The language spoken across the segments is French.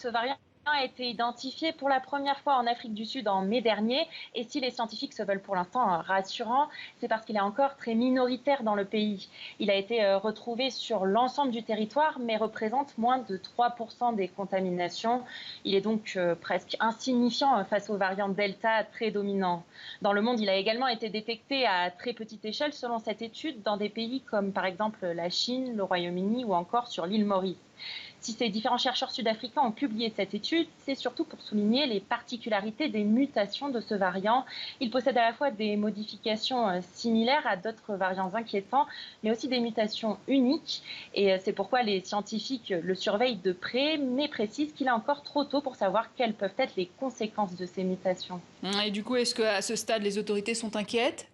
ce variant a été identifié pour la première fois en Afrique du Sud en mai dernier. Et si les scientifiques se veulent pour l'instant rassurants, c'est parce qu'il est encore très minoritaire dans le pays. Il a été retrouvé sur l'ensemble du territoire, mais représente moins de 3% des contaminations. Il est donc presque insignifiant face au variant Delta très dominant. Dans le monde, il a également été détecté à très petite échelle, selon cette étude, dans des pays comme par exemple la Chine, le Royaume-Uni ou encore sur l'île Maurice. Si ces différents chercheurs sud-africains ont publié cette étude, c'est surtout pour souligner les particularités des mutations de ce variant. Il possède à la fois des modifications similaires à d'autres variants inquiétants, mais aussi des mutations uniques. Et c'est pourquoi les scientifiques le surveillent de près, mais précisent qu'il est encore trop tôt pour savoir quelles peuvent être les conséquences de ces mutations. Et du coup, est-ce qu'à ce stade, les autorités sont inquiètes?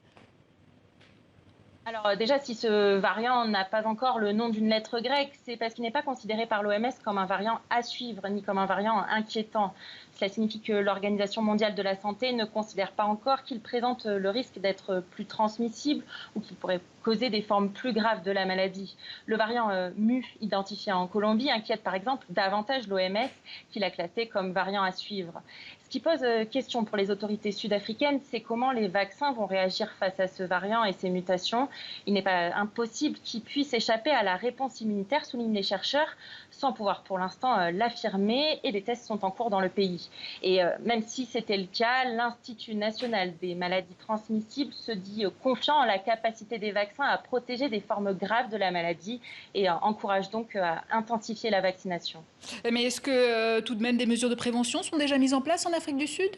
Alors déjà, si ce variant n'a pas encore le nom d'une lettre grecque, c'est parce qu'il n'est pas considéré par l'OMS comme un variant à suivre, ni comme un variant inquiétant. Cela signifie que l'Organisation mondiale de la santé ne considère pas encore qu'il présente le risque d'être plus transmissible ou qu'il pourrait causer des formes plus graves de la maladie. Le variant MU, identifié en Colombie, inquiète par exemple davantage l'OMS, qui l'a classé comme variant à suivre. Ce qui pose question pour les autorités sud-africaines, c'est comment les vaccins vont réagir face à ce variant et ses mutations. Il n'est pas impossible qu'ils puissent échapper à la réponse immunitaire, soulignent les chercheurs, sans pouvoir pour l'instant l'affirmer, et des tests sont en cours dans le pays. Et même si c'était le cas, l'Institut national des maladies transmissibles se dit confiant en la capacité des vaccins à protéger des formes graves de la maladie et encourage donc à intensifier la vaccination. Mais est-ce que tout de même des mesures de prévention sont déjà mises en place en Afrique du Sud?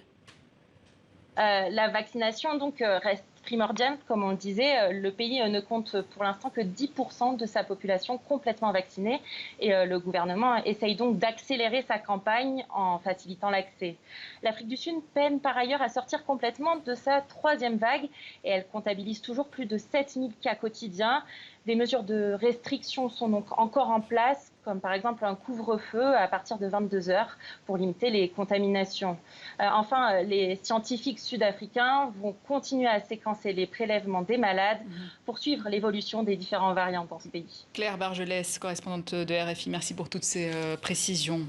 La vaccination donc reste primordiale, comme on le disait. Le pays ne compte pour l'instant que 10% de sa population complètement vaccinée et le gouvernement essaye donc d'accélérer sa campagne en facilitant l'accès. L'Afrique du Sud peine par ailleurs à sortir complètement de sa troisième vague et elle comptabilise toujours plus de 7000 cas quotidiens. Des mesures de restriction sont donc encore en place, comme par exemple un couvre-feu à partir de 22 heures pour limiter les contaminations. Enfin, les scientifiques sud-africains vont continuer à séquencer les prélèvements des malades pour suivre l'évolution des différents variants dans ce pays. Claire Bargelès, correspondante de RFI, merci pour toutes ces précisions.